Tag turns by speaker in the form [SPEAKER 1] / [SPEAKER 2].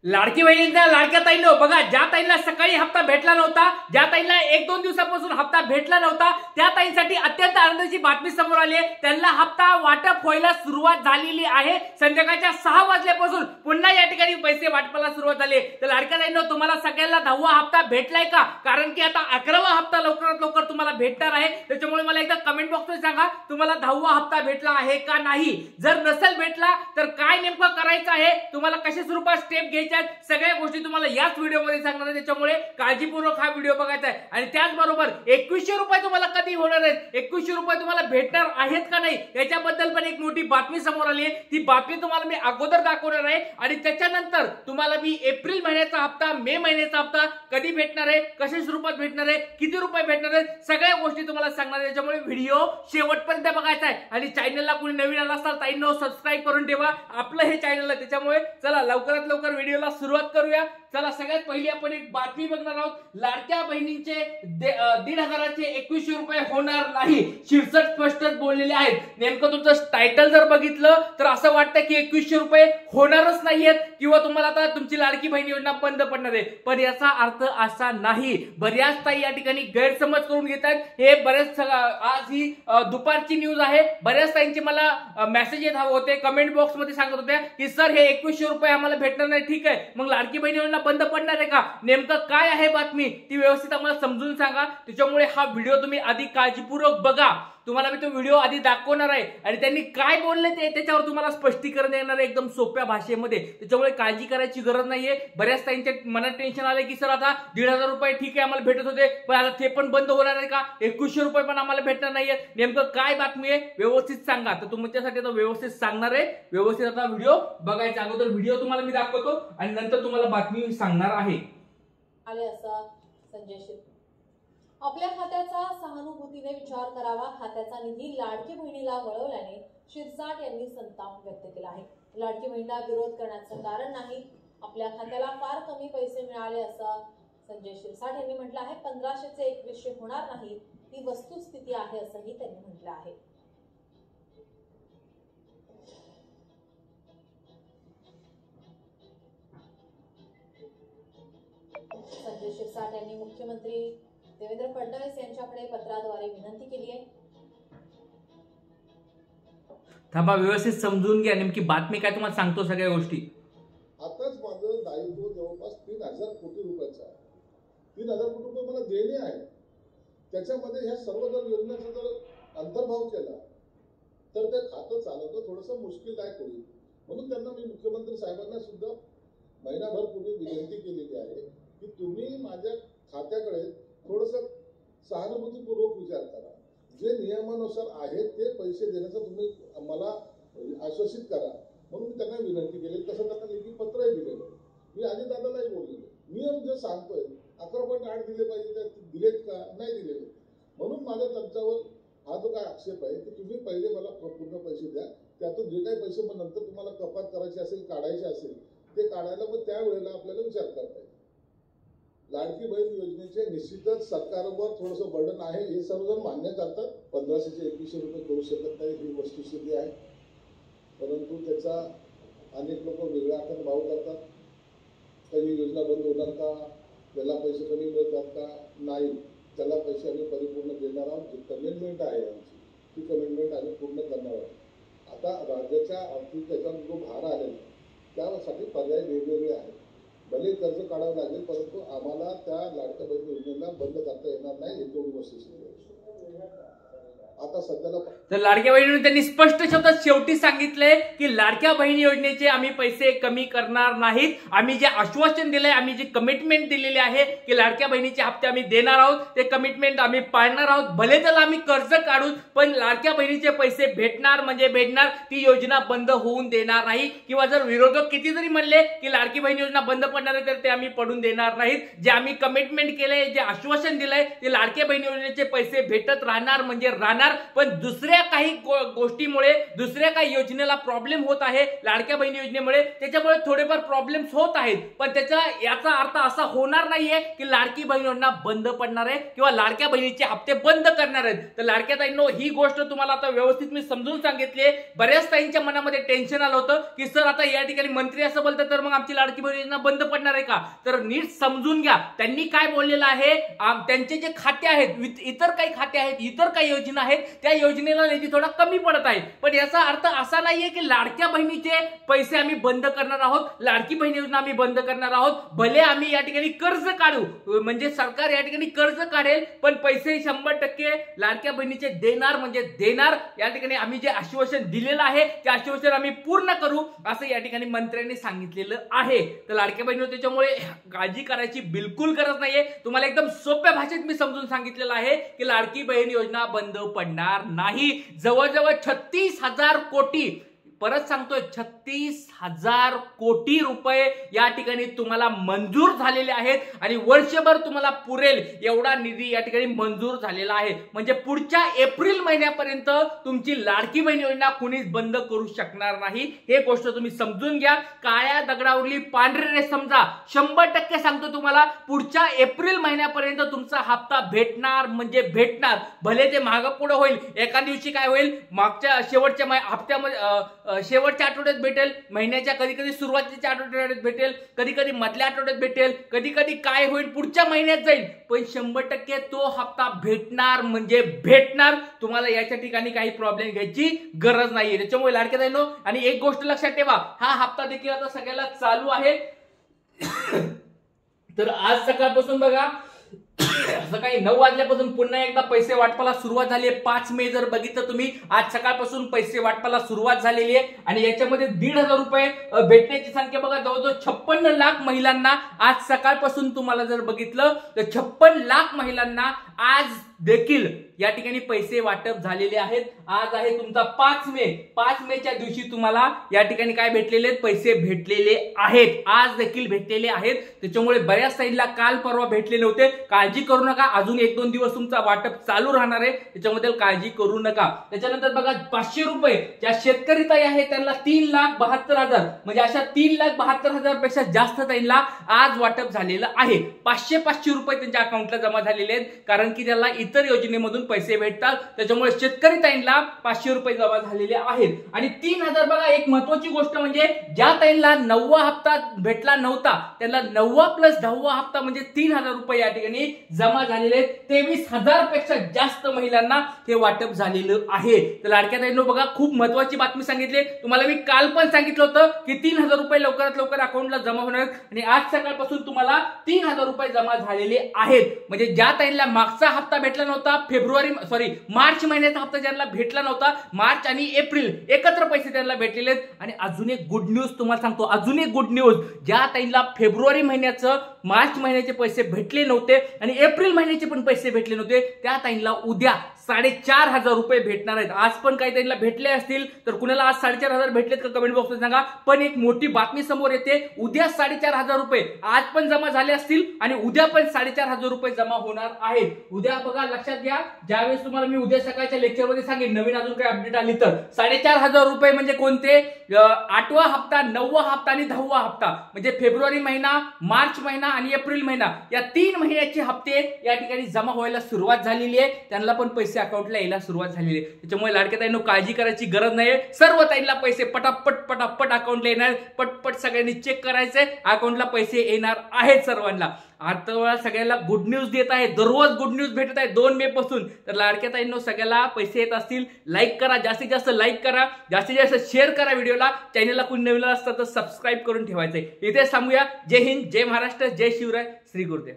[SPEAKER 1] लाडकी बहिणींना लाडक्या ताईंनो बघा, ज्या ताईंना सकाळी हप्ता भेटला नव्हता, ज्या ताईंना 1-2 दिवसापासून हप्ता भेटला नव्हता, त्या ताईंसाठी अत्यंत आनंदाची बातमी समोर आली आहे। त्यांना हप्ता वाटप व्हायला सुरुवात झालेली आहे। संध्याकाळच्या 6 वाजल्यापासून पुन्हा या ठिकाणी पैसे वाटपाला सुरुवात झाली आहे। तर लाडक्या ताईंनो, तुम्हाला सगळ्यांना 10वा हप्ता भेटलाय का? कारण की आता 11वा हप्ता लवकरात लवकर तुम्हाला भेटणार आहे। त्याच्यामुळे मला एकदा कमेंट बॉक्समध्ये सांगा, तुम्हाला 10वा हप्ता भेटला आहे का नाही। जर नसेल भेटला तर काय नेमकं करायचं आहे, तुम्हाला कशा स्वरूपात स्टेप घ्यायची, सगळ्या गोष्टी तुम्हाला याच व्हिडिओमध्ये सांगणार आहे। त्याच्यामुळे काळजीपूर्वक हा व्हिडिओ बघायचा आहे। आणि त्याचबरोबर 2100 रुपये तुम्हाला कधी होणार आहेत, 2100 रुपये तुम्हाला भेटणार आहेत का नाही, याच्याबद्दल पण एक मोठी बातमी समोर आली आहे। ती बातमी तुम्हाला मी अगोदर दाखवणार आहे आणि त्याच्यानंतर तुम्हाला मी एप्रिल महिन्याचा हप्ता, मे महिन्याचा हप्ता कधी भेटणार आहे, कशा स्वरूपात भेटणार आहे, किती रुपये भेटणार आहेत, सगळ्या गोष्टी तुम्हाला सांगणार आहे। त्याच्यामुळे व्हिडिओ शेवटपर्यंत बघायचा आहे। आणि चॅनलला कोणी नवीन आला असाल ताईंनो, सबस्क्राइब करून ठेवा आपलं हे चॅनल आहे। त्याच्यामुळे चला लवकरात लवकर व्हिडिओ सुरुवात करूया। चला, सगळ्यात पहिली आपण एक बातमी बघणार आहोत। लाडक्या बहिणींचे 1,500चे 2100 रुपये होणार नाही, शिरसट स्पष्टच बोललेले आहेत। नेमकं तुमचं टायटल जर बघितलं तर असं वाटतं की 2100 रुपये होणारच नाहीयेत किंवा तुम्हाला आता तुमची लाडकी बहीण योजना बंद पडणार आहे, पण याचा अर्थ असा नाही। बऱ्याच ताई या ठिकाणी गैरसमज करून घेतात। हे बरेच आज ही दुपारची न्यूज आहे। बऱ्याच ताईंचे मला मेसेज येत होते, कमेंट बॉक्स मध्ये सांगत होते की सर हे 2100 रुपये आम्हाला भेटणार नाही। ठीक आहे, मग लाडकी बहीण योजना बंद पडणार आहे का? नेमकं काय आहे बातमी, ती व्यवस्थित आम्हाला समजून सांगा। त्याच्यामुळे हा व्हिडिओ तुम्ही आधी काळजीपूर्वक बघा। तुम्हाला मी तो व्हिडिओ आधी दाखवणार आहे आणि त्यांनी काय बोलले ते त्याच्यावर तुम्हाला स्पष्टीकरण देणार आहे एकदम सोप्या भाषेमध्ये। त्याच्यामुळे काळजी करायची गरज नाहीये। बऱ्याच ताईंच्या मनात टेन्शन आलंय की सर आता 1,500 रुपये ठीक आहे आम्हाला भेटत होते, पण आता ते पण बंद होणार आहे का, 2100 रुपये पण आम्हाला भेटणार नाहीये। नेमकं काय बातमी आहे व्यवस्थित सांगा। तर तुमच्यासाठी आता व्यवस्थित सांगणार आहे, व्यवस्थित आता व्हिडिओ बघायचा। अगोदर व्हिडिओ तुम्हाला मी दाखवतो आणि नंतर तुम्हाला बातमी सांगणार आहे।
[SPEAKER 2] आले असा संजय, आपल्या खात्याचा सहानुभूतीने विचार करावा। खात्याचा निधी लाडकी बहिणीला वळवल्याने शिरसाट यांनी संताप व्यक्त केला आहे। लाडकी बहिणीला विरोध करण्याचं कारण नाही, आपल्या खात्याला फार कमी पैसे मिळाले असं संजय शिरसाट यांनी म्हटलं आहे। 1500चे 2100 होणार नाही, ती वस्तुस्थिती आहे असंही त्यांनी म्हटलं आहे। संजय शिरसाट यांनी मुख्यमंत्री देवेंद्र फडणवीस यांच्याकडे पत्राद्वारे विनंती केली आहे।
[SPEAKER 1] थांबा, व्यवस्थित समजून घ्या नेमकी बातमी काय, तुम्हाला सांगतो सगळ्या गोष्टी।
[SPEAKER 3] आताच माझं दायित्व जवळपास 3,000 कोटी रुपयाचं आहे। 3,000 कोटी रुपये मला देणे आहे। त्याच्यामध्ये ह्या सर्व जर योजनेचा जर अंतर्भाव केला तर ते खातं चालवणं थोडंसं मुश्किलदायक होईल। म्हणून त्यांना मी मुख्यमंत्री साहेबांना सुद्धा महिनाभर पूर्वी विनंती केलेली आहे की तुम्ही माझ्या खात्याकडे थोडंसं सहानुभूतीपूर्वक विचार करा। जे नियमानुसार आहे ते पैसे देण्याचा तुम्ही मला आश्वासित करा, म्हणून मी त्यांना विनंती केली। तसं त्यांना लेखी पत्रही दिलेलं, मी अजितदादालाही बोललेलो। नियम जे सांगतोय 11.8 दिले पाहिजे, ते दिलेत का नाही दिलेले। म्हणून माझा त्यांच्यावर हा जो काय आक्षेप आहे की तुम्ही पहिले मला पूर्ण पैसे द्या, त्यातून जे काही पैसे मग नंतर तुम्हाला कपात करायची असेल, काढायचे असेल ते काढायला मग त्यावेळेला आपल्याला विचार करता येईल। लाडकी बहीण योजनेचे निश्चितच सरकारवर थोडंसं बर्डन आहे, हे सर्वजण मान्य करतात। 1500चे 2100 रुपये करू शकत नाही ही वस्तुस्थिती आहे, परंतु त्याचा अनेक लोक वेगळ्या अर्थाने भाव करतात। काही योजना बंद होणार का, त्याला पैसे कमी मिळतात का, नाही, त्याला पैसे आम्ही परिपूर्ण देणार आहोत। जी कमिटमेंट आहे आमची ती कमिटमेंट आम्ही पूर्ण करणार आहोत। आता राज्याच्या आर्थिक त्याचा जो भार आलेला त्यासाठी पर्याय वेगवेगळे आहेत। भले कर्ज काढावं लागेल, परंतु आम्हाला त्या लाडक्या बहीण योजनेला बंद करता येणार नाही, हे दोन वस्तुस्थिती आहे। आता सध्याला
[SPEAKER 1] तर लाडक्या बहिणीने त्यांनी स्पष्ट शब्दात शेवटी सांगितलंय की लाडक्या बहीण योजनेचे आम्ही पैसे कमी करणार नाहीत। आम्ही जे आश्वासन दिलंय, आम्ही जे कमिटमेंट दिलेले आहे की लाडक्या बहिणीचे हप्ते आम्ही देणार आहोत, ते कमिटमेंट आम्ही पाळणार आहोत। भले त्याला आम्ही कर्ज काढू, पण लाडक्या बहिणीचे पैसे भेटणार म्हणजे भेटणार, ती योजना बंद होऊन देणार नाही। किंवा जर विरोधक किती जरी म्हणले की लाडकी बहीण योजना बंद पडणार आहे, तर ते आम्ही पडून देणार नाहीत। जे आम्ही कमिटमेंट केले, जे आश्वासन दिलंय, ते लाडक्या बहीण योजनेचे पैसे भेटत राहणार म्हणजे राहणार। भेटणार, पण दुसऱ्या काही गोष्टीमुळे दुसऱ्या काही योजनेला प्रॉब्लेम होत आहे, लाडक्या बहिणी योजनेमुळे त्याच्यामुळे थोडेफार प्रॉब्लेम्स होत आहेत, पण याचा अर्थ असा होणार नाहीये की लाडकी बहीण योजना बंद पडणार आहे किंवा लाडक्या बहिणीचे हप्ते बंद करणार आहेत. तर लाडक्या ताईंनो, ही गोष्ट तुम्हाला आता व्यवस्थित मी समजून सांगितली आहे. बऱ्याच ताईंच्या मनामध्ये टेन्शन आलं होतं की सर आता या ठिकाणी मंत्री असं बोलतात तर मग आमची लाडकी बहीण योजना बंद पडणार आहे का? तर नीट समजून घ्या त्यांनी काय बोललेलं आहे. त्यांचे जे खाते आहेत, इतर काही खाते आहेत, इतर काही योजना आहेत, त्या योजनेला निधी थोडा कमी पडत आहे, पण याचा अर्थ असा नाहीये की लाडक्या बहिणीचे पैसे आम्ही बंद करणार आहोत, लाडकी बहीण योजना आम्ही बंद करणार आहोत. भले आम्ही या ठिकाणी कर्ज काढू, म्हणजे सरकार या ठिकाणी कर्ज काढेल, पण पैसे 100% लाडक्या बहिणीचे देणार म्हणजे देणार. या ठिकाणी आम्ही जे आश्वासन दिलेलं आहे ते आश्वासन आम्ही पूर्ण करू असं या ठिकाणी मंत्र्यांनी सांगितलेलं आहे. तर लाडक्या बहिणीवर त्याच्यामुळे काळजी करायची बिलकुल गरज नाहीये. तुम्हाला एकदम सोप्या भाषेत मी समजून सांगितलेलं आहे की लाडकी बहीण योजना बंद पडणार नाही. जवळजवळ 36,000 कोटी, परत सांगतोय 36,000 कोटी रुपये या ठिकाणी तुम्हाला मंजूर झालेले आहेत आणि वर्षभर तुम्हाला पुरेल एवढा निधी या ठिकाणी मंजूर झालेला आहे. म्हणजे पुढच्या एप्रिल महिन्यापर्यंत तुमची लाडकी बहीण योजना कुणीच बंद करू शकणार नाही. हे गोष्ट तुम्ही समजून घ्या. काळ्या दगडावरली पांढरी रेष समजा. 100% सांगतो तुम्हाला, पुढच्या एप्रिल महिन्यापर्यंत तुमचा हप्ता भेटणार म्हणजे भेटणार. भले ते मागं पुढे होईल, एका दिवशी काय होईल, मागच्या शेवटच्या हप्त्यामध्ये शेवटच्या आठवड्यात भेटेल, महिन्याच्या कधी कधी सुरुवातीच्या आठवड्यात भेटेल, कधी कधी मधल्या आठवड्यात भेटेल, कधी कधी काय होईल पुढच्या महिन्यात जाईल, पण 100% तो हप्ता भेटणार म्हणजे भेटणार. तुम्हाला याच्या ठिकाणी काही प्रॉब्लेम घ्यायची गरज नाहीये. त्याच्यामुळे लाडक्या बहिणींनो, आणि एक गोष्ट लक्षात ठेवा, हा हप्ता देखील आता सगळ्याला चालू आहे. तर आज सकाळपासून बघा, सकाळी 9 वाजल्यापासून पुन्हा एकदा पैसे वाटपाला सुरुवात झाली आहे. 5 मे जर बघितलं तुम्ही, आज सकाळपासून पैसे वाटपाला सुरुवात झालेली आहे आणि याच्यामध्ये 1,500 रुपये भेटण्याची संख्या बघा, जवळजवळ 56 लाख महिलांना आज सकाळपासून तुम्हाला जर बघितलं तर 56 लाख महिलांना आज देखील या ठिकाणी पैसे वाटप झालेले आहेत. आज आहे तुमचा 5 मे. 5 मेच्या दिवशी तुम्हाला या ठिकाणी काय भेटलेले आहेत, पैसे भेटलेले आहेत, आज देखील भेटलेले आहेत. त्याच्यामुळे बऱ्याच साईडला काल परवा भेटले नव्हते, काळजी करू नका. अजून 1-2 दिवस तुमचा वाटप चालू राहणार आहे, त्याच्यामध्ये काळजी करू नका. त्याच्यानंतर बघा, 500 रुपये ज्या शेतकरी ताई आहेत त्यांना 3,72,000, म्हणजे अशा 3,72,000 पेक्षा जास्त ताईंना आज वाटप झालेलं आहे. 500 रुपये त्यांच्या अकाउंटला जमा झालेले आहेत, कारण की त्याला इतर योजनेमधून पैसे भेटतात. त्याच्यामुळे शेतकरी ताईंना 500 रुपये जमा झालेले आहेत. आणि 3,000 बघा, एक महत्वाची गोष्ट म्हणजे ज्या ताईंना 9वा हप्ता भेटला नव्हता त्यांना 9वा प्लस 10वा हप्ता म्हणजे 3,000 रुपये या ठिकाणी जमा झालेले आहेत. 23,000 पेक्षा जास्त महिलांना हे वाटप झालेलं आहे. तर लाडक्या ताईंनो बघा, खूप महत्वाची बातमी सांगितली तुम्हाला. मी काल पण सांगितलं होतं की 3,000 रुपये लवकरात लवकर अकाउंटला जमा होणार आणि आज सकाळपासून तुम्हाला 3,000 रुपये जमा झालेले आहेत. म्हणजे ज्या ताईंना मागचा हप्ता भेटला नव्हता, मार्च महिन्याचा हप्ता ज्यांना भेटला नव्हता, मार्च आणि एप्रिल एकत्र पैसे त्यांना भेटलेले आहेत. आणि अजून एक गुड न्यूज तुम्हाला सांगतो, अजून एक गुड न्यूज, ज्या ताईंना फेब्रुवारी महिन्याचं, मार्च महिन्याचे पैसे भेटले नव्हते आणि एप्रिल महिन्याचे पण पैसे भेटले नव्हते, त्या ताईंना उद्या 4,500 रुपये भेटणार आहेत. आज पण काही ताईंना भेटले असतील तर कुणाला आज 4,500 भेटलेत का कमेंट बॉक्समध्ये सांगा. पण एक मोठी बातमी समोर येते, उद्या 4,500 रुपये आज पण जमा झाले असतील आणि उद्या पण 4,500 रुपये जमा होणार आहेत. उद्या बघा, लक्षात घ्या, ज्यावेळेस तुम्हाला मी उद्या सकाळच्या लेक्चरमध्ये सांगेन नवीन अजून काही अपडेट आली तर, 4,500 रुपये म्हणजे कोणते, 8वा हप्ता, 9वा हप्ता आणि 10वा हप्ता, म्हणजे फेब्रुवारी महिना, मार्च महिना आणि एप्रिल महिना, या 3 महिन्याचे हप्ते या ठिकाणी जमा व्हायला सुरुवात झालेली आहे. त्यांना पण पैसे अकाउंटला यायला सुरुवात झालेली आहे. त्याच्यामुळे लाडक्या ताईंनो काळजी करायची गरज नाहीये. सर्व ताईंना पैसे पटापट अकाउंटला येणार, पटपट सगळ्यांनी चेक करायचंय, अकाउंटला पैसे येणार आहेत सर्वांना. आता सगळ्याला गुड न्यूज देत आहे, दररोज गुड न्यूज भेटत आहे 2 मे पासून. तर लाडक्या ताईंनो सगळ्याला पैसे येत असतील, लाईक करा, जास्तीत जास्त लाईक करा, जास्तीत जास्त शेअर करा व्हिडिओला. चॅनलला कोणी नवीन असतं तर सबस्क्राईब करून ठेवायचंय. इथे थांबूया. जय हिंद, जय महाराष्ट्र, जय शिवराय, श्री गुरुदेव.